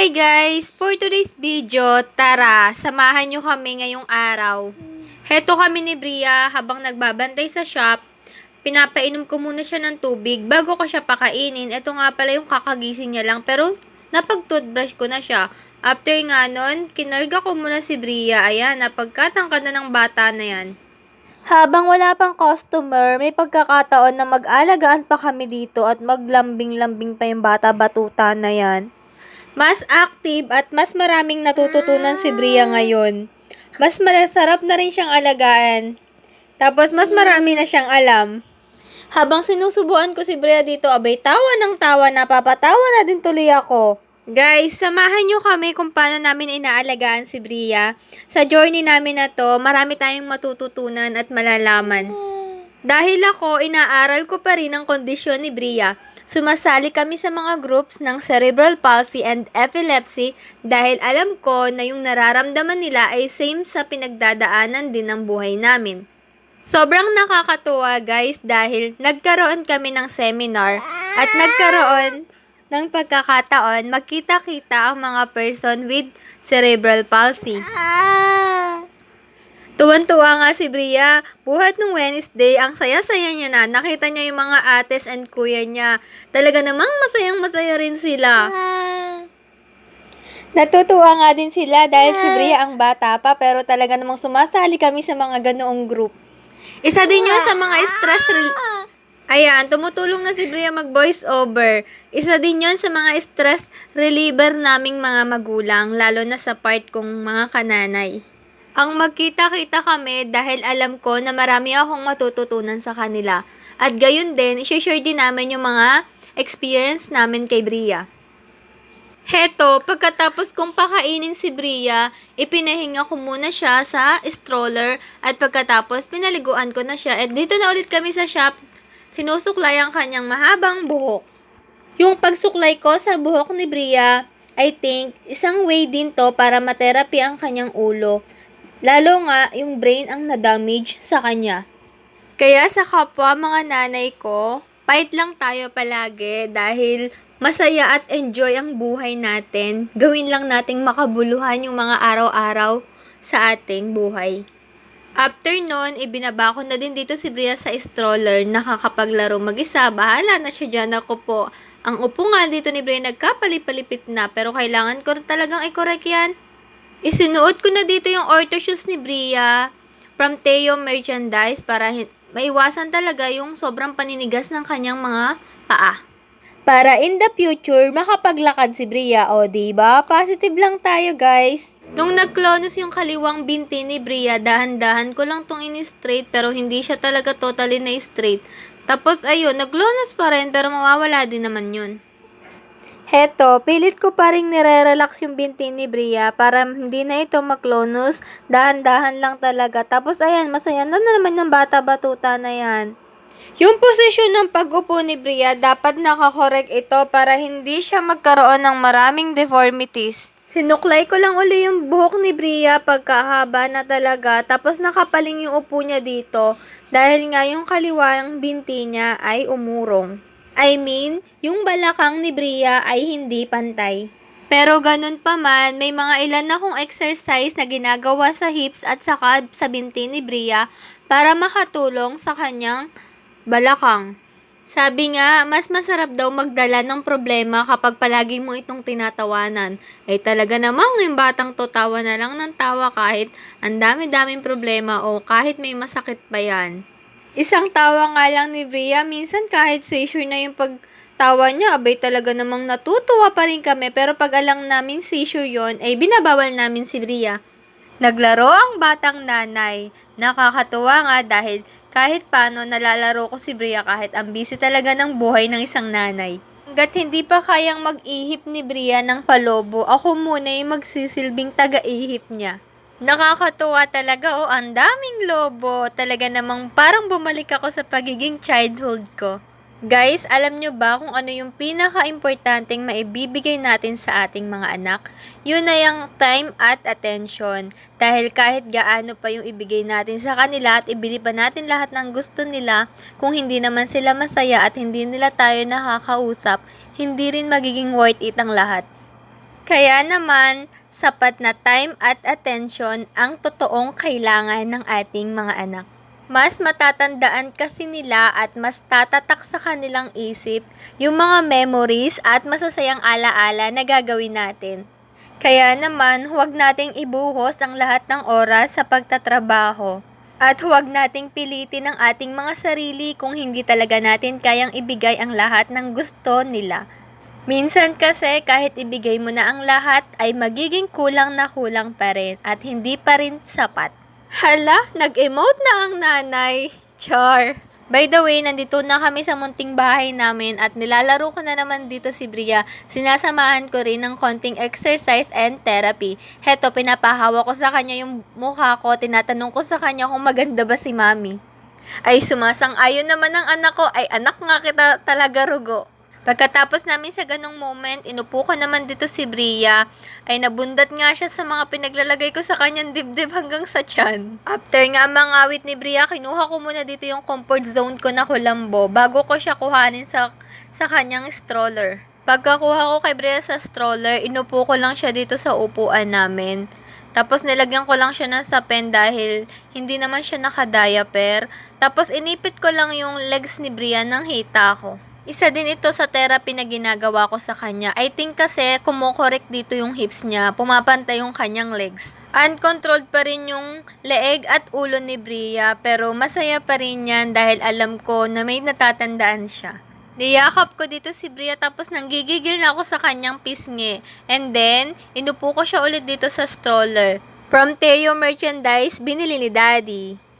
Hi guys! For today's video, tara, samahan nyo kami ngayong araw. Heto kami ni Bria habang nagbabantay sa shop. Pinapainom ko muna siya ng tubig bago ko siya pakainin. Ito nga pala yung kakagising niya lang pero napag-toothbrush ko na siya. After nga nun, kinarga ko muna si Bria. Ayan, napagkatangkad na ng bata na yan. Habang wala pang customer, may pagkakataon na mag-alagaan pa kami dito at maglambing-lambing pa yung bata-batuta na yan. Mas active at mas maraming natututunan si Bria ngayon. Mas masarap na rin siyang alagaan. Tapos mas marami na siyang alam. Habang sinusubuan ko si Bria dito, abay tawa ng tawa, napapatawa na din tuloy ako. Guys, samahan nyo kami kung paano namin inaalagaan si Bria. Sa journey namin na to, marami tayong matututunan at malalaman. Dahil ako, inaaral ko pa rin ang kondisyon ni Bria. Sumasali kami sa mga groups ng cerebral palsy and epilepsy dahil alam ko na yung nararamdaman nila ay same sa pinagdadaanan din ng buhay namin. Sobrang nakakatuwa guys dahil nagkaroon kami ng seminar at nagkaroon ng pagkakataon magkita-kita ang mga person with cerebral palsy. Tuwan-tuwa nga si Bria. Buhat nung Wednesday, ang saya-saya niya na. Nakita niya yung mga ates and kuya niya. Talaga namang masayang-masaya rin sila. Natutuwa nga din sila dahil si Bria ang bata pa pero talaga namang sumasali kami sa mga ganoong group. Isa din yun sa mga Ayan, tumutulong na si Bria mag-voice over. Isa din yun sa mga stress reliever naming mga magulang, lalo na sa part kong mga kananay. Ang magkita-kita kami dahil alam ko na marami akong matututunan sa kanila. At gayon din, i-share din namin yung mga experience namin kay Bria. Heto, pagkatapos kong pakainin si Bria, ipinahinga ko muna siya sa stroller at pagkatapos pinaliguan ko na siya. At dito na ulit kami sa shop, sinusuklay ang kanyang mahabang buhok. Yung pagsuklay ko sa buhok ni Bria, I think, isang way din to para ma-therapy ang kanyang ulo. Lalo nga, yung brain ang na-damage sa kanya. Kaya sa kapwa mga nanay ko, fight lang tayo palagi dahil masaya at enjoy ang buhay natin. Gawin lang nating makabuluhan yung mga araw-araw sa ating buhay. After nun, ibinaba ko na din dito si Bria sa stroller, nakakapaglaro mag-isa. Bahala na siya dyan, ako po. Ang upo nga dito ni Bria nagkapalipalipit na, pero kailangan ko talagang i-correct yan. Isinuot ko na dito yung ortho shoes ni Bria from Teo Merchandise para maiwasan talaga yung sobrang paninigas ng kanyang mga paa. Para in the future, makapaglakad si Bria. O, diba? Positive lang tayo, guys. Nung nag-clonus yung kaliwang binti ni Bria, dahan-dahan ko lang tong in-straight pero hindi siya talaga totally na straight. Tapos, ayun, nag-clonus pa rin pero mawawala din naman yun. Heto, pilit ko pa rin nire-relax yung binti ni Bria para hindi na ito maklonus. Dahan-dahan lang talaga. Tapos ayan, masaya na naman yung bata-batuta na yan. Yung posisyon ng pag-upo ni Bria, dapat nakakorek ito para hindi siya magkaroon ng maraming deformities. Sinuklay ko lang uli yung buhok ni Bria pagkahaba na talaga. Tapos nakapaling yung upo niya dito dahil nga yung kaliwang binti niya ay umurong. I mean, yung balakang ni Bria ay hindi pantay. Pero ganun pa man, may mga ilan akong exercise na ginagawa sa hips at saka sa binti ni Bria para makatulong sa kanyang balakang. Sabi nga, mas masarap daw magdala ng problema kapag palagi mo itong tinatawanan. Ay talaga namang yung batang to tawa na lang ng tawa kahit ang dami-daming problema o kahit may masakit pa yan. Isang tawa nga lang ni Bria, minsan kahit seizure na yung pagtawa niya, abay talaga namang natutuwa pa rin kami. Pero pag alang namin seizure yon, ay binabawal namin si Bria. Naglaro ang batang nanay. Nakakatuwa nga dahil kahit paano nalalaro ko si Bria kahit ang busy talaga ng buhay ng isang nanay. Hanggat hindi pa kayang mag-ihip ni Bria ng palobo, ako muna yung magsisilbing taga-ihip niya. Nakakatuwa talaga ang daming lobo. Talaga namang parang bumalik ako sa pagiging childhood ko. Guys, alam nyo ba kung ano yung pinaka-importanteng maibibigay natin sa ating mga anak? Yun na yung time at attention. Dahil kahit gaano pa yung ibigay natin sa kanila at ibili pa natin lahat ng gusto nila, kung hindi naman sila masaya at hindi nila tayo nakakausap, hindi rin magiging worth it ang lahat. Kaya naman, sapat na time at attention ang totoong kailangan ng ating mga anak. Mas matatandaan kasi nila at mas tatatak sa kanilang isip yung mga memories at masasayang alaala na gagawin natin. Kaya naman, huwag nating ibuhos ang lahat ng oras sa pagtatrabaho. At huwag nating pilitin ang ating mga sarili kung hindi talaga natin kayang ibigay ang lahat ng gusto nila. Minsan kasi kahit ibigay mo na ang lahat ay magiging kulang na kulang pa rin at hindi pa rin sapat. Hala, nag-emote na ang nanay. Char. By the way, nandito na kami sa munting bahay namin at nilalaro ko na naman dito si Bria. Sinasamahan ko rin ng konting exercise and therapy. Heto, pinapahawa ko sa kanya yung mukha ko, tinatanong ko sa kanya kung maganda ba si mami. Ay, sumasang-ayon naman ng anak ko, ay anak nga kita talaga, Rugo. Pagkatapos namin sa ganong moment, inupo ko naman dito si Bria, ay nabundat nga siya sa mga pinaglalagay ko sa kanyang dibdib hanggang sa tiyan. After nga mangawit ni Bria, kinuha ko muna dito yung comfort zone ko na kulambo bago ko siya kuhanin sa kanyang stroller. Pagkakuha ko kay Bria sa stroller, inupo ko lang siya dito sa upuan namin. Tapos nilagyan ko lang siya ng sapin dahil hindi naman siya naka-diaper. Tapos inipit ko lang yung legs ni Bria ng hita ko. Isa din ito sa therapy na ginagawa ko sa kanya. I think kasi kumokorek dito yung hips niya, pumapantay yung kanyang legs. Uncontrolled pa rin yung leeg at ulo ni Bria, pero masaya pa rin yan dahil alam ko na may natatandaan siya. Niyakap ko dito si Bria tapos nanggigigil na ako sa kanyang pisngi. And then, inupo ko siya ulit dito sa stroller. From Teo Merchandise, binili ni Daddy.